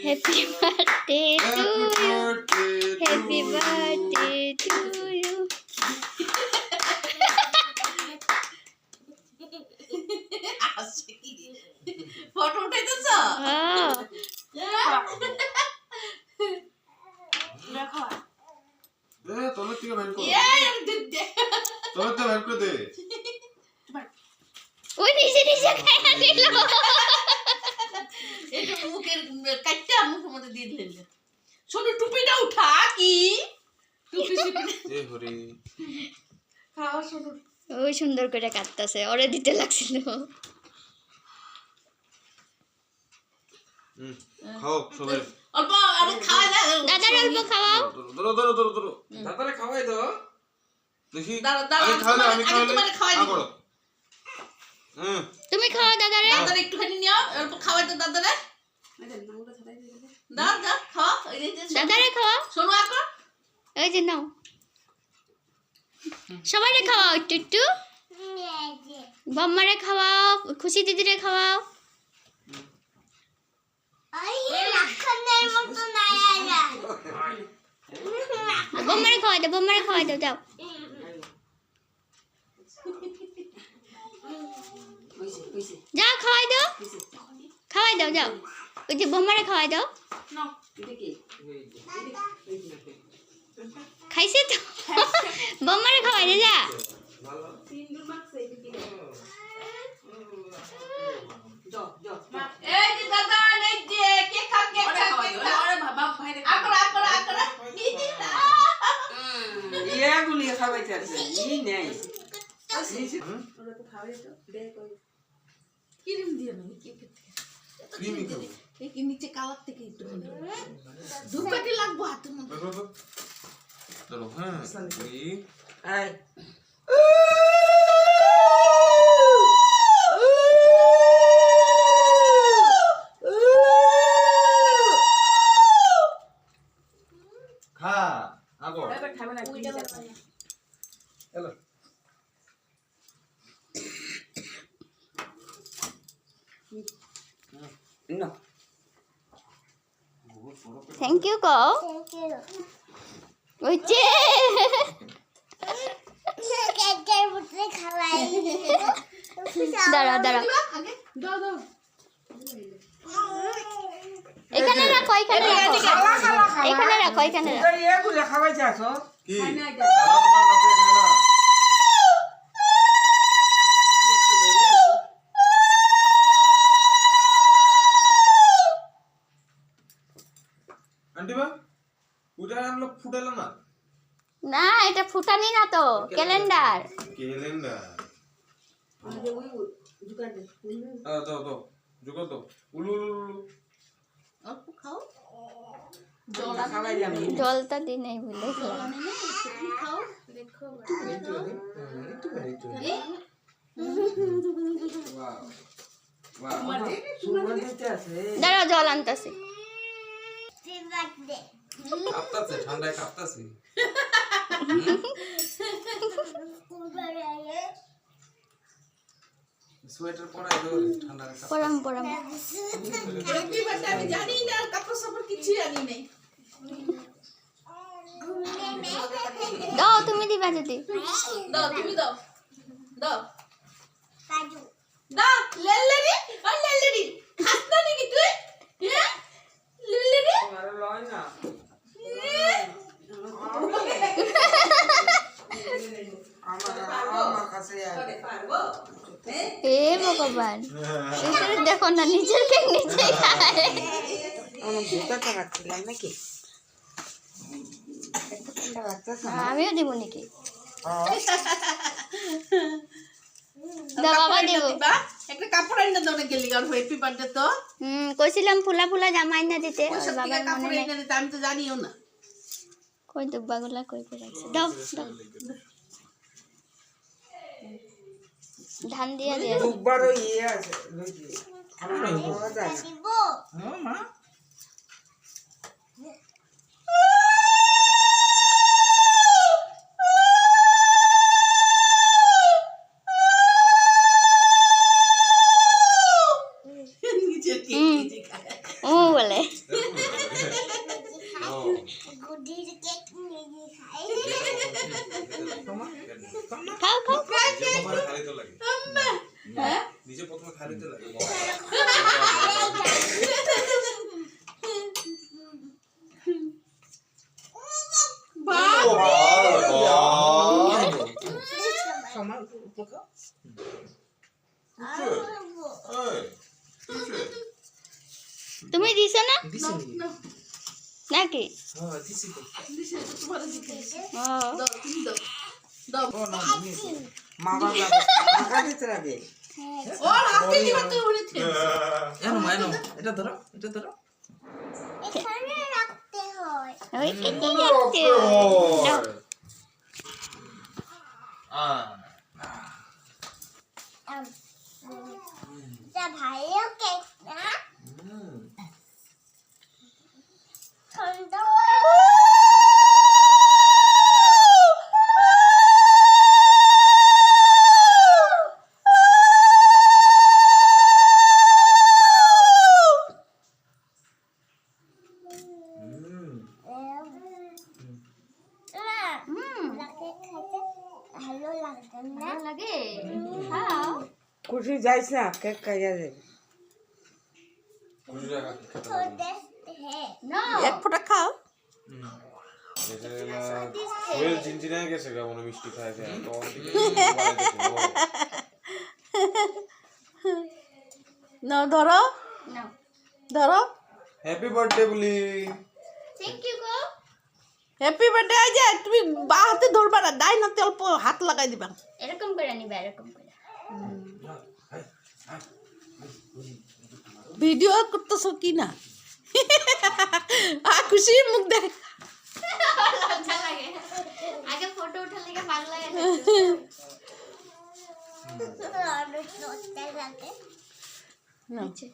Happy birthday to you. Happy birthday to you. Photo উঠাইতেছ? তোর থেকে বাইর কর। তোর থেকে বাইর করে দে। ওই নিচে নিচে খাইয়া দিল। এটা মুখের কাটটা মুখের মধ্যে দিয়ে দিলেন। শোনো টুপিটা উঠা কি? টুপি এ হরি। খাওয়া শোনো। ওই সুন্দর করে কাটতাছে, ওরে দিতে লাগছিল। খাও সবাই। অল্প আরে খাওয়া দাও। দাদার অল্প খাওয়াও। ধরো। দাদারে খাওয়াই দাও। দেখি। আমি খাওয়াই দাও। তুমি খাওয়া দাদারে। দাদারে একটুখানি নিও, অল্প খাওয়াই দাও দাদারে। দাও খাও। ওই যে দাদারে খাওয়া। শোনো আকো। এই যে নাও। সবাইরে খাওয়াও একটু একটু। বম্মারে খাওয়াও, খুশি দিদিরে খাওয়াও। বম্মারে খাওয়াই দাও যাও। যাও খাওয়াই দাও যাও। ওই যে বম্মারে খাওয়াই দাও। খাইছে তো? বম্মারে খাওয়াই দে যা। এই যে দাদা এই যে কেক খা আরে বাবা ভাইরে আকরা দিদা ইয়াগুলি খাওয়াইতে আছে ই নাই ওরা তো খাওয়াই তো দে কই ক্রিম দিয়ে না কেক ক্রিমি খাবো। এই কি নিচে কালার থেকে একটু ধূপকাঠি লাগবো হাতে মধ্যে চলো হ্যাঁ আয় খা আগো এবার খাবে না এলো না থ্যাংক ইউ কও। ওই যে দাঁড়া আগে দাও এখানে রাখো। ইয়াগুলি খাওয়াইতে আছো কি খাই না এটা তোমার নাপে খায় না আন্টি বা ওটা আনলো ফুটালো না না এটা ফুটানি না তো, ক্যালেন্ডার। আরে ওই দোকানে দাও জোগাড় দাও উলু অল্প খাও জল খাওয়াইলাম জলটা দি নাই বলে একটু খাও দেখো সুগন্ধিতে আছে দাঁড়াও জল আনতাছি। কাঁপতাছে ঠান্ডায় কাঁপতাছে সোয়েটার পরাই দাও ঠান্ডায় পরাম হ্যাপি বার্থডে আমি জানি না কাপড় সাপড় কিছু জানি নাই দাও তুমি দিবা যদি। দাও তুমি দাও দাও লেলেরি খাস্তা নাকি তুই হ্যাঁ লেলেরি আর লয় না আমার কাছে পারবো হে ভগবান, ভিতরে দেখো না নিজের কেক নিজে খায়। আমার জুতাটা রাখছিলাম নাকি আমিও দিব নাকি? দাও বাবা দেব। একটা কাপড় আইনা দাও না গেলি আর হ্যাপি বার্থডে তো কইছিলাম ফুলা জামা আইনা দিতে, ওই সব বাবার কাপড় মনে নাই। আইনা দিতে আমি তো জানিও না কই দুব্বাগুলা কই রাখছে। দাও ধান দিয়া দিয়া দুবারও ইয়ে আছে লইছি আমার বাবা জানে হ্যাঁ মা ও বলে খাও খাও নিজে প্রথমে খালিতে লাগে হ্যাঁ নিজে প্রথমে খালিতে লাগে সময় উপকার তুমি দিছো না দিছি নাকি হ্যাঁ দিছি তো দিছে তো তোমার দিকে ও দাও তুমি দাও দাও ও না দিছি মা বাবা টাকা দিতে লাগে ও হাতে দিবা তো বলেছে এনো এনো এটা ধরো ওই কি রাখতে দাও ভাইও কেক না ঠান্ডা ভালো লাগবে না ভালো লাগে খাও খুশি যাইছ না কেক খাইয়া দে খুশি টাকা খেতে তো দেখতে হ্যাঁ না এক ফোঁটা খাও সোহেল চিনচিনে গেছে গা মনে মিষ্টি খায় খায় তো না ধরো নাও ধরো হ্যাপি বার্থডে বলি thank you go happy birthday I যে তুমি বা হাতে ধরবা না দাই না অল্প হাত লাগাই দিবা এরকম করে নিবা এরকম করে ভিডিও করতেছো কি না খুশি মুখ দেখ লজ্জা লাগে আগে ফটো উঠার লাগে ভালো লাগে অনেক লজ্জা লাগে না আচ্ছা